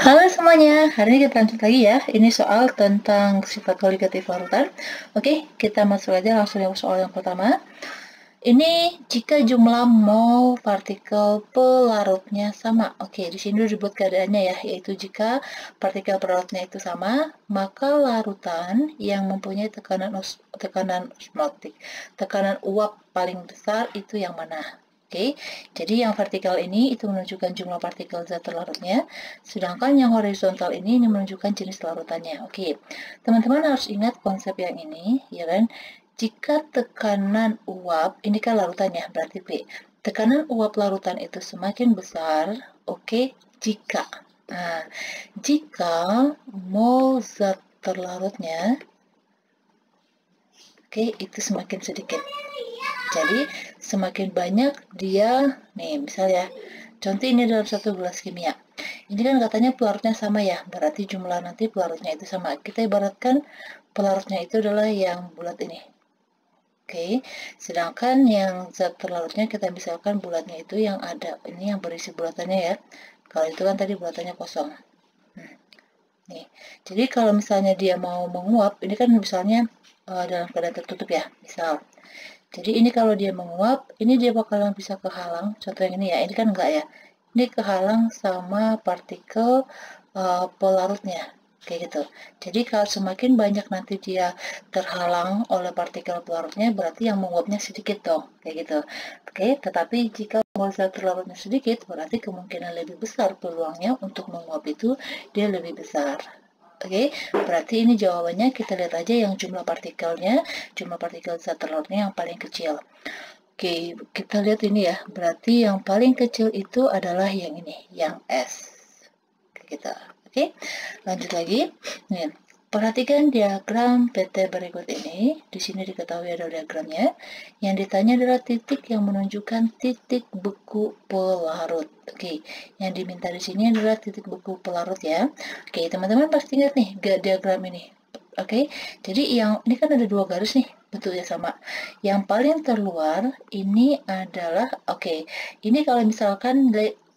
Halo semuanya, hari ini kita lanjut lagi ya. Ini soal tentang sifat kualitatif larutan. Oke, kita masuk aja langsung yang soal yang pertama. Ini jika jumlah mol partikel pelarutnya sama. Oke, di sini dibuat keadaannya ya, yaitu jika partikel pelarutnya itu sama, maka larutan yang mempunyai tekanan uap paling besar itu yang mana? Oke, jadi yang vertikal ini itu menunjukkan jumlah partikel zat terlarutnya, sedangkan yang horizontal ini menunjukkan jenis larutannya. Oke, teman-teman harus ingat konsep yang ini, ya kan? Jika tekanan uap, ini kan larutannya, berarti P. Tekanan uap larutan itu semakin besar, oke, jika mol zat terlarutnya, oke, itu semakin sedikit. Jadi, semakin banyak dia, nih misalnya, contoh ini dalam satu gelas kimia. Ini kan katanya pelarutnya sama ya, berarti jumlah nanti pelarutnya itu sama. Kita ibaratkan pelarutnya itu adalah yang bulat ini. Oke, sedangkan yang zat terlarutnya kita misalkan bulatnya itu yang ada, ini yang berisi bulatannya ya. Kalau itu kan tadi bulatannya kosong. Nih, jadi kalau misalnya dia mau menguap, ini kan misalnya dalam keadaan tertutup ya, misal. Jadi ini kalau dia menguap, ini dia bakalan bisa kehalang. Contoh yang ini ya, ini kan enggak ya. Ini kehalang sama partikel pelarutnya, kayak gitu. Jadi kalau semakin banyak nanti dia terhalang oleh partikel pelarutnya, berarti yang menguapnya sedikit dong, kayak gitu. Oke, tetapi jika zat terlarutnya sedikit, berarti kemungkinan lebih besar peluangnya untuk menguap itu dia lebih besar. Oke, berarti ini jawabannya kita lihat aja yang jumlah partikel zat terlarutnya yang paling kecil. Oke, kita lihat ini ya, berarti yang paling kecil itu adalah yang ini, yang S. Kita, oke, lanjut lagi. Nih, perhatikan diagram PT berikut ini. Di sini diketahui ada diagramnya. Yang ditanya adalah titik yang menunjukkan titik beku pelarut. Oke, yang diminta di sini adalah titik beku pelarut ya. Oke, teman-teman pasti ingat nih diagram ini. Oke, jadi yang ini kan ada dua garis nih, bentuknya sama. Yang paling terluar ini adalah, oke, ini kalau misalkan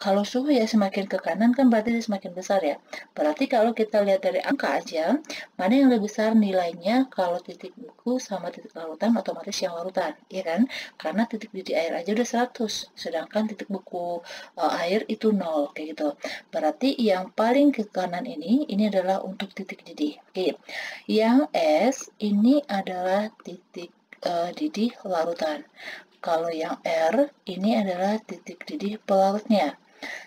kalau suhu ya semakin ke kanan kan berarti dia semakin besar ya. Berarti kalau kita lihat dari angka aja, mana yang lebih besar nilainya kalau titik beku sama titik larutan, otomatis yang larutan, ya kan? Karena titik didih air aja udah 100, sedangkan titik beku air itu 0, kayak gitu. Berarti yang paling ke kanan ini adalah untuk titik didih. Oke. Yang S ini adalah titik didih larutan. Kalau yang R ini adalah titik didih pelarutnya.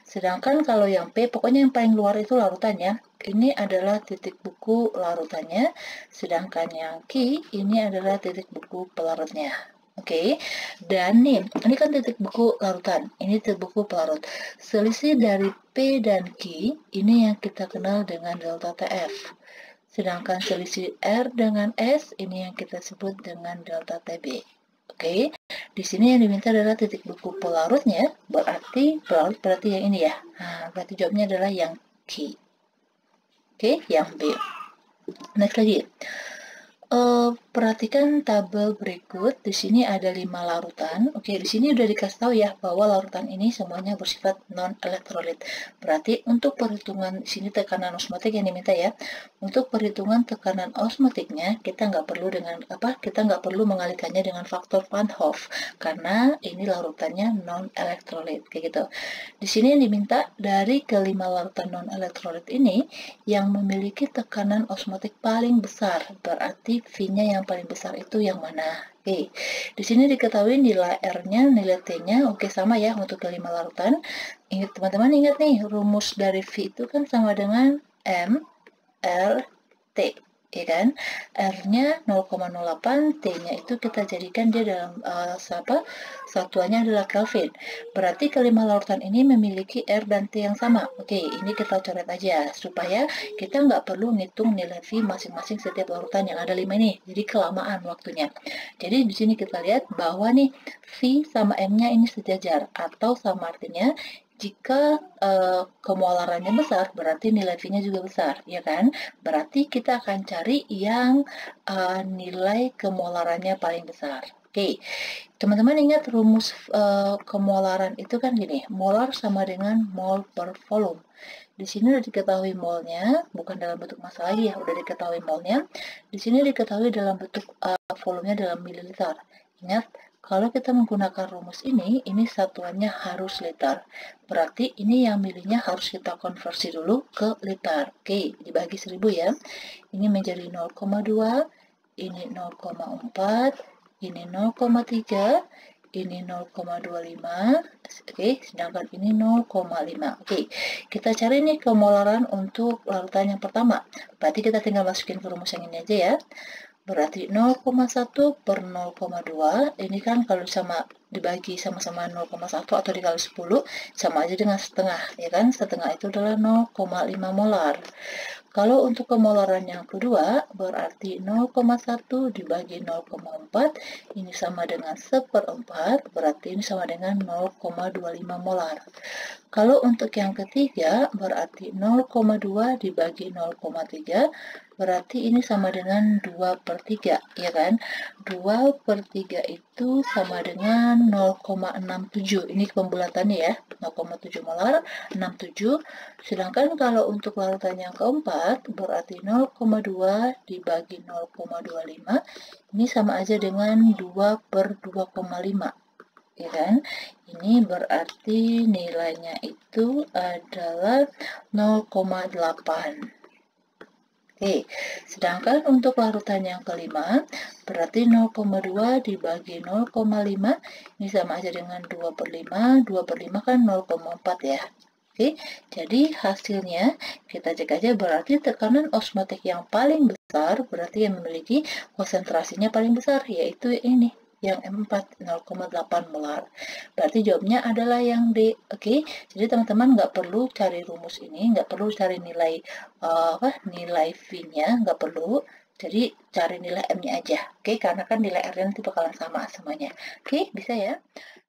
Sedangkan kalau yang P, pokoknya yang paling luar itu larutannya. Ini adalah titik beku larutannya. Sedangkan yang Q ini adalah titik beku pelarutnya. Oke, dan nih, ini kan titik beku larutan, ini titik beku pelarut. Selisih dari P dan Q, ini yang kita kenal dengan delta TF. Sedangkan selisih R dengan S, ini yang kita sebut dengan delta TB. Oke, di sini yang diminta adalah titik beku pelarutnya, berarti pelarut berarti yang ini ya. Nah, berarti jawabnya adalah yang Q. Oke, yang B. Next lagi. Perhatikan tabel berikut. Di sini ada 5 larutan. Oke, di sini udah dikasih tahu ya bahwa larutan ini semuanya bersifat non elektrolit. Berarti untuk perhitungan di sini tekanan osmotik yang diminta ya. Untuk perhitungan tekanan osmotiknya kita nggak perlu dengan apa? Kita nggak perlu mengalihkannya dengan faktor Van Hoff karena ini larutannya non elektrolit kayak gitu. Di sini yang diminta dari kelima larutan non elektrolit ini yang memiliki tekanan osmotik paling besar, berarti V-nya yang paling besar itu yang mana? Oke, di sini diketahui nilai R-nya, nilai T-nya, oke sama ya untuk kelima larutan. Ingat teman-teman, ingat nih rumus dari V itu kan sama dengan M R T, ya kan? R-nya 0,08, T-nya itu kita jadikan dia dalam satuannya adalah Kelvin. Berarti kelima larutan ini memiliki R dan T yang sama. Oke, ini kita coret aja supaya kita nggak perlu ngitung nilai V masing-masing setiap larutan yang ada 5 ini. Jadi kelamaan waktunya. Jadi di sini kita lihat bahwa nih V sama M-nya ini sejajar atau sama artinya jika kemolarannya besar, berarti nilai V-nya juga besar, ya kan? Berarti kita akan cari yang nilai kemolarannya paling besar. Oke, teman-teman ingat rumus kemolaran itu kan gini, molar sama dengan mol per volume. Di sini udah diketahui molnya, bukan dalam bentuk massa lagi ya, udah diketahui molnya. Di sini diketahui dalam bentuk volumenya dalam mililiter. Ingat, kalau kita menggunakan rumus ini satuannya harus liter. Berarti ini yang milinya harus kita konversi dulu ke liter. Oke, dibagi 1000 ya. Ini menjadi 0,2, ini 0,4, ini 0,3, ini 0,25, oke, sedangkan ini 0,5. Oke, kita cari nih kemolaran untuk larutan yang pertama. Berarti kita tinggal masukin ke rumus yang ini aja ya. Berarti 0,1 per 0,2, ini kan kalau sama dibagi sama-sama 0,1 atau dikali 10, sama aja dengan setengah, ya kan? Setengah itu adalah 0,5 molar. Kalau untuk kemolaran yang kedua, berarti 0,1 dibagi 0,4, ini sama dengan 1/4, berarti ini sama dengan 0,25 molar. Kalau untuk yang ketiga, berarti 0,2 dibagi 0,3, berarti ini sama dengan 2/3, ya kan? 2/3 itu sama dengan 0,67. Ini pembulatannya ya, 0,7 molar, 67. Sedangkan kalau untuk larutan yang keempat, berarti 0,2 dibagi 0,25, ini sama aja dengan 2/2,5. Ya kan? Ini berarti nilainya itu adalah 0,8. Oke, sedangkan untuk larutan yang kelima, berarti 0,2 dibagi 0,5, ini sama aja dengan 2/5, 2/5 kan 0,4 ya. Oke, jadi hasilnya kita cek aja, berarti tekanan osmotik yang paling besar, berarti yang memiliki konsentrasinya paling besar, yaitu ini, yang M4, 0,8 molar. Berarti jawabnya adalah yang D. Oke, jadi teman-teman nggak perlu cari rumus ini, nggak perlu cari nilai nilai V-nya, nggak perlu. Jadi cari nilai M-nya aja. Oke, karena kan nilai R-nya nanti bakalan sama semuanya. Oke, bisa ya.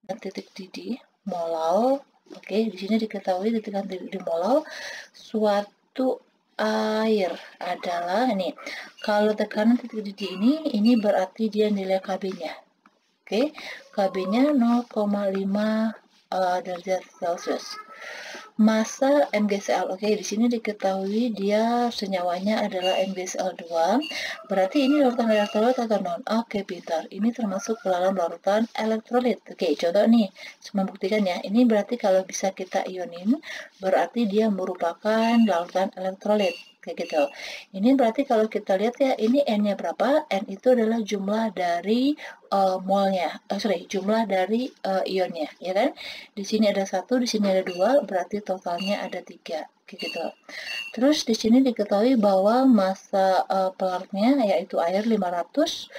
Dan titik didih molal. Oke, di sini diketahui titik didih molal suatu air adalah ini. Kalau tekanan titik didih ini berarti dia nilai KB-nya. Oke, KB-nya 0,5 derajat Celcius. Massa MgCl, oke, di sini diketahui dia senyawanya adalah MgCl2, berarti ini larutan elektrolit atau non? Oke, pintar. Ini termasuk ke dalam larutan elektrolit. Oke, contoh nih, membuktikan ya. Ini berarti kalau bisa kita ionin, berarti dia merupakan larutan elektrolit. Kayak gitu. Ini berarti kalau kita lihat ya, ini N-nya berapa? N itu adalah jumlah dari molnya, jumlah dari ionnya, ya kan? Di sini ada 1, di sini ada 2, berarti totalnya ada 3, kayak gitu. Terus di sini diketahui bahwa massa pelarutnya yaitu air 500.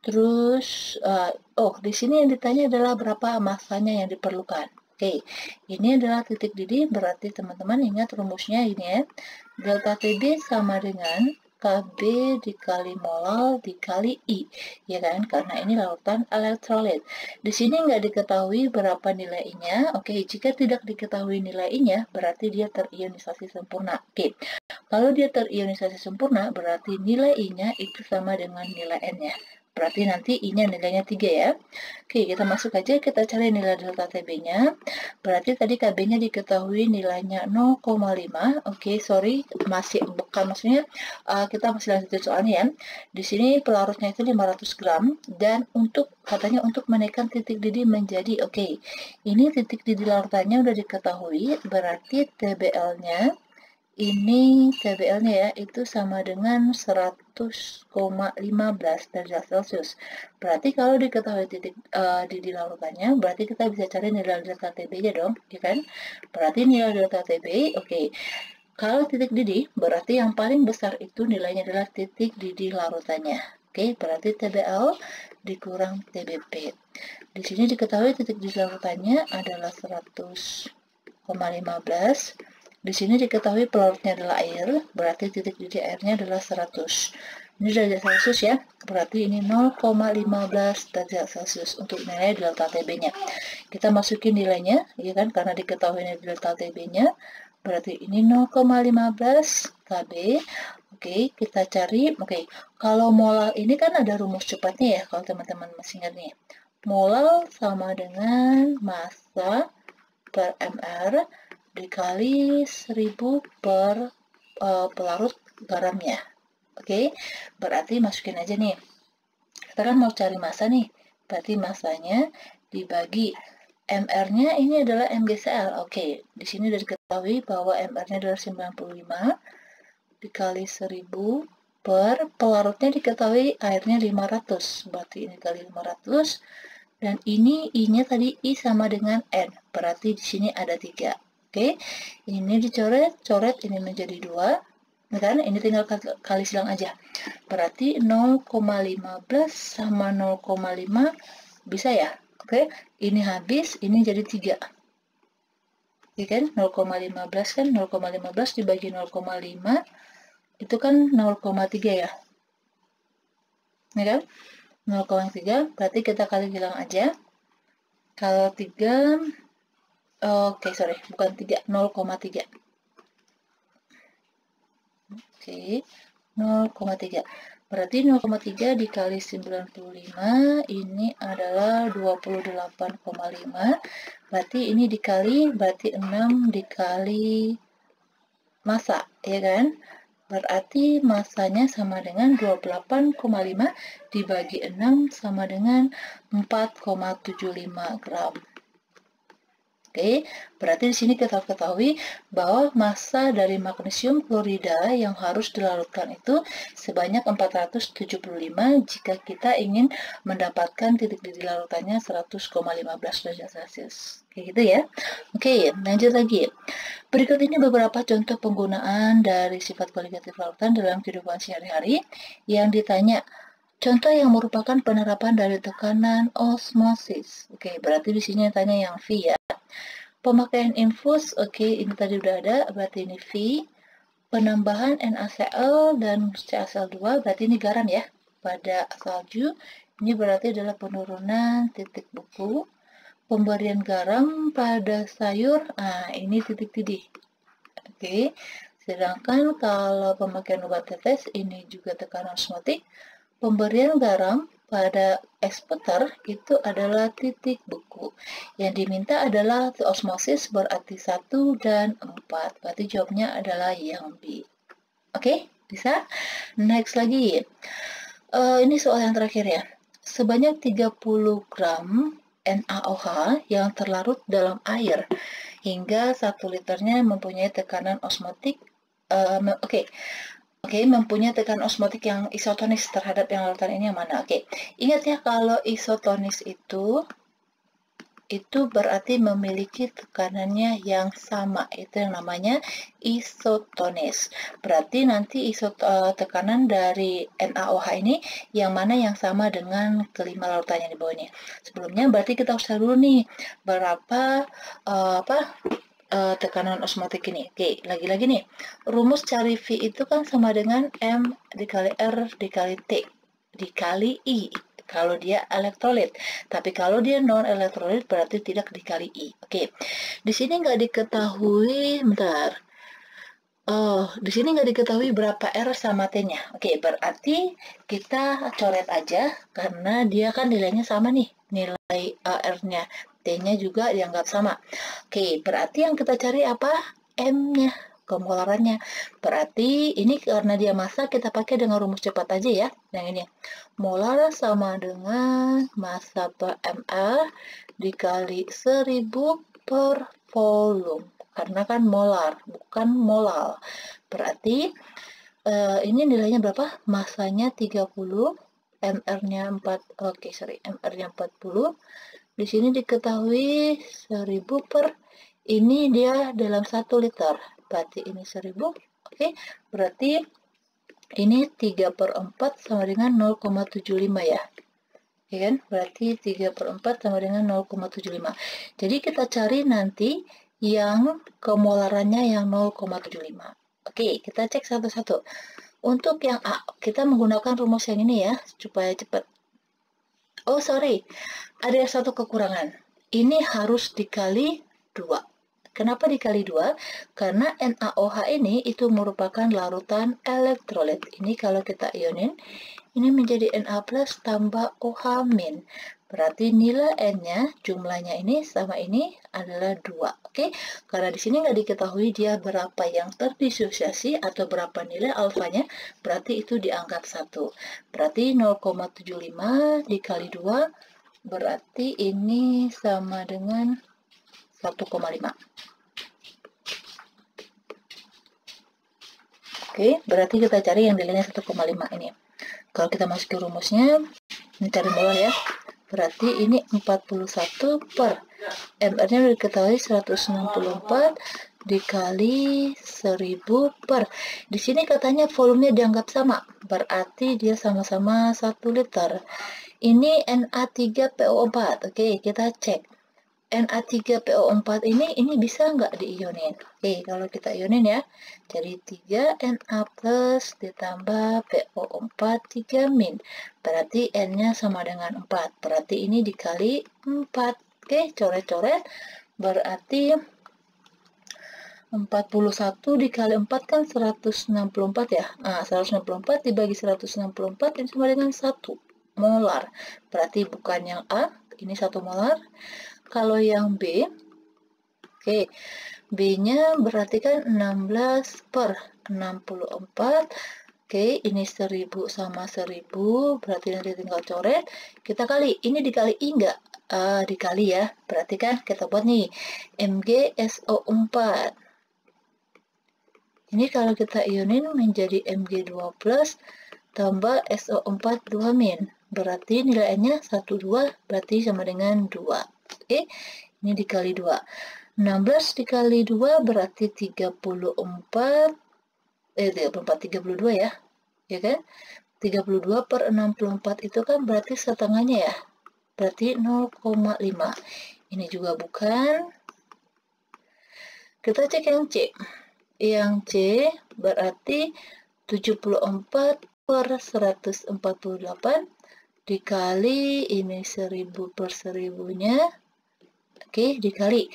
Terus di sini yang ditanya adalah berapa massanya yang diperlukan. Oke, ini adalah titik didih, berarti teman-teman ingat rumusnya ini ya. Delta TB sama dengan KB dikali molal dikali I, ya kan? Karena ini larutan elektrolit. Di sini nggak diketahui berapa nilai I-nya. Oke, jika tidak diketahui nilai I-nya, berarti dia terionisasi sempurna. Oke, kalau dia terionisasi sempurna, berarti nilai I-nya itu sama dengan nilai N-nya. Berarti nanti I-nya nilainya 3 ya. Oke, kita masuk aja, kita cari nilai delta TB-nya. Berarti tadi KB-nya diketahui nilainya 0,5. Oke, sorry, maksudnya kita masih lanjutin soalnya ya. Di sini pelarutnya itu 500 gram, dan katanya untuk menaikkan titik didih menjadi, oke, ini titik didih larutannya udah diketahui, berarti TBL-nya ya, itu sama dengan 100,15 derajat Celcius. Berarti kalau diketahui titik didih larutannya, berarti kita bisa cari nilai delta TB-nya dong, ya kan? Berarti nilai delta TB, oke. Kalau titik didih, berarti yang paling besar itu nilainya adalah titik didih larutannya. Oke, berarti TBL dikurang TBP. Di sini diketahui titik didih larutannya adalah 100,15. Di sini diketahui pelarutnya adalah air, berarti titik didih airnya adalah 100. Ini derajat Celcius ya, berarti ini 0,15 derajat Celcius untuk nilai delta TB-nya. Kita masukin nilainya, ya kan, karena diketahui delta TB-nya, berarti ini 0,15 Kb. Oke, kita cari. Oke, kalau molar ini kan ada rumus cepatnya ya, kalau teman-teman masih ingat nih. Molar sama dengan massa per mr dikali 1000 per pelarut garamnya. Oke, berarti masukin aja nih. Kita kan mau cari massa nih, berarti massanya dibagi MR-nya ini adalah MgCl. Oke, di sini sudah diketahui bahwa MR-nya adalah 95 dikali 1000 per pelarutnya diketahui airnya 500. Berarti ini kali 500 dan ini I-nya tadi I sama dengan N. Berarti di sini ada 3. Oke, ini dicoret, coret ini menjadi 2. Kan ini tinggal kali silang aja. Berarti 0,15 sama 0,5 bisa ya. Oke, ini habis, ini jadi 3. Oke kan, 0,15 kan 0,15 dibagi 0,5 itu kan 0,3 ya. Ini kan 0,3 berarti kita kali bilang aja. Kalau 3 oke, sorry, bukan 3, 0,3. Oke, 0,3. Berarti 0,3 dikali 95 ini adalah 28,5. Berarti ini dikali, berarti 6 dikali massa, ya kan? Berarti massanya sama dengan 28,5 dibagi 6 sama dengan 4,75 gram. Oke, berarti di sini kita ketahui bahwa massa dari magnesium klorida yang harus dilarutkan itu sebanyak 475 jika kita ingin mendapatkan titik didih larutannya 100,15 derajat Celcius. Kayak gitu ya. Oke, lanjut lagi. Berikut ini beberapa contoh penggunaan dari sifat kualitatif larutan dalam kehidupan sehari-hari yang ditanya. Contoh yang merupakan penerapan dari tekanan osmosis. Oke, berarti di sini tanya yang V ya. Pemakaian infus, oke, ini tadi udah ada, berarti ini V. Penambahan NaCl dan CaCl2, berarti ini garam ya. Pada salju, ini berarti adalah penurunan titik beku. Pemberian garam pada sayur, nah ini titik didih. Oke, sedangkan kalau pemakaian obat tetes, ini juga tekanan osmotik. Pemberian garam pada eksputer itu adalah titik beku. Yang diminta adalah osmosis berarti 1 dan 4. Berarti jawabnya adalah yang B. Oke, bisa? Next lagi. Ini soal yang terakhir ya. Sebanyak 30 gram NaOH yang terlarut dalam air hingga 1 liternya mempunyai tekanan osmotik. Oke, mempunyai tekanan osmotik yang isotonis terhadap yang larutan ini yang mana? Oke, ingat ya kalau isotonis itu berarti memiliki tekanannya yang sama. Itu yang namanya isotonis. Berarti nanti tekanan dari NaOH ini yang mana yang sama dengan kelima larutannya di bawahnya. Sebelumnya berarti kita harus tahu dulu nih berapa tekanan osmotik ini. Oke, lagi-lagi nih, rumus cari V itu kan sama dengan M dikali R dikali T dikali I kalau dia elektrolit. Tapi kalau dia non elektrolit berarti tidak dikali I. Oke, di sini nggak diketahui, bentar. Di sini nggak diketahui berapa R sama T-nya. Oke, berarti kita coret aja karena dia kan nilainya sama nih, nilai R-nya. T-nya juga dianggap sama. Oke, berarti yang kita cari apa? M-nya, kemolarannya. Berarti ini karena dia massa, kita pakai dengan rumus cepat aja ya. Yang ini. Molar sama dengan massa per ml dikali 1000 per volume. Karena kan molar, bukan molal. Berarti ini nilainya berapa? Massanya 30, MR-nya 40. Di sini diketahui 1000 per, ini dia dalam 1 liter. Berarti ini 1000. Oke, berarti ini 3 per 4 sama dengan 0,75 ya. Ya kan? Berarti 3 per 4 sama dengan 0,75. Jadi kita cari nanti yang kemolarannya yang 0,75. Oke, kita cek satu-satu. Untuk yang A, kita menggunakan rumus yang ini ya, supaya cepat. Oh, sorry. Ada satu kekurangan. Ini harus dikali 2. Kenapa dikali 2? Karena NaOH ini itu merupakan larutan elektrolit. Ini kalau kita ionin, ini menjadi Na plus tambah OH min. Berarti nilai N-nya, jumlahnya ini sama ini adalah 2. Oke, karena di sini nggak diketahui dia berapa yang terdisosiasi atau berapa nilai alfanya, berarti itu dianggap 1. Berarti 0,75 dikali 2, berarti ini sama dengan 1,5. Oke, berarti kita cari yang nilainya 1,5 ini. Kalau kita masukin rumusnya, ini cari molar ya. Berarti ini 41 per MR-nya udah diketahui 164 dikali 1000 per. Di sini katanya volumenya dianggap sama, berarti dia sama-sama 1 liter. Ini Na3PO4. Oke, kita cek. Na3PO4 ini bisa nggak diionin? Oke, kalau kita ionin ya, jadi 3 Na plus ditambah PO4 3 min. Berarti N-nya sama dengan 4. Berarti ini dikali 4. Oke, coret-coret. Berarti 41 dikali 4 kan 164 ya. Nah, 164 dibagi 164 ini sama dengan 1 molar. Berarti bukan yang A, ini 1 molar. Kalau yang B, oke, B-nya berarti kan 16 per 64. Oke, ini 1000 sama 1000, berarti nanti tinggal coret. Kita kali, ini dikali I enggak? Dikali ya, berarti kan kita buat nih, MgSO4. Ini kalau kita ionin menjadi Mg2 plus tambah SO4 2 min. Berarti nilainya 12, berarti sama dengan 2. Oke, ini dikali 2. 16 dikali 2 berarti 34, 32 ya. Ya kan? 32 per 64 itu kan berarti setengahnya ya. Berarti 0,5. Ini juga bukan. Kita cek yang C. Yang C berarti 74 per 148 dikali ini 1000 per 1000-nya. Oke, dikali.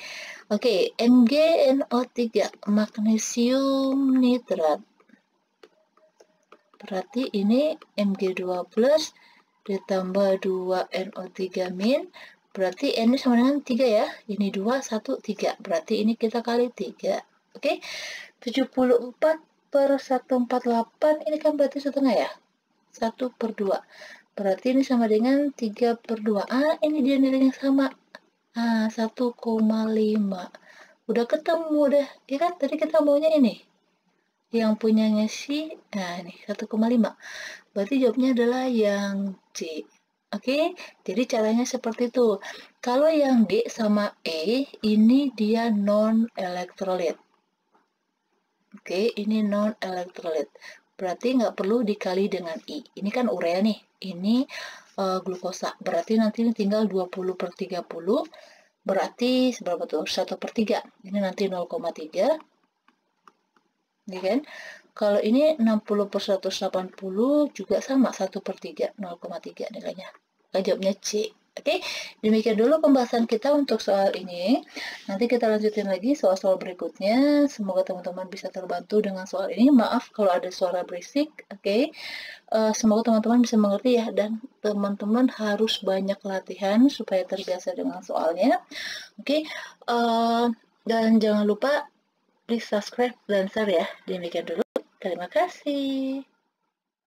Oke, MgNO3, magnesium nitrat. Berarti ini Mg2 plus ditambah 2NO3 min. Berarti N sama dengan 3 ya. Ini 2, 1, 3. Berarti ini kita kali 3. Oke, 74 per 148 ini kan berarti setengah ya. 1 per 2. Berarti ini sama dengan 3 per 2. Ini dia nilainya sama. 1,5. Udah ketemu deh. Ya kan, tadi kita maunya ini. Yang punyanya si, ini 1,5. Berarti jawabnya adalah yang C. Oke, jadi caranya seperti itu. Kalau yang D sama E, ini dia non-elektrolit. Oke, ini non-elektrolit. Berarti nggak perlu dikali dengan I. Ini kan urea nih. Ini glukosa. Berarti nanti ini tinggal 20 per 30. Berarti seberapa tuh? 1 per 3. Ini nanti 0,3. Ini kan? Kalau ini 60 per 180 juga sama. 1 per 3. 0,3 nilainya. Jawabnya C. Oke, demikian dulu pembahasan kita untuk soal ini. Nanti kita lanjutin lagi soal-soal berikutnya. Semoga teman-teman bisa terbantu dengan soal ini. Maaf kalau ada suara berisik. Oke, semoga teman-teman bisa mengerti ya. Dan teman-teman harus banyak latihan supaya terbiasa dengan soalnya. Oke, dan jangan lupa please subscribe dan share ya. Demikian dulu. Terima kasih.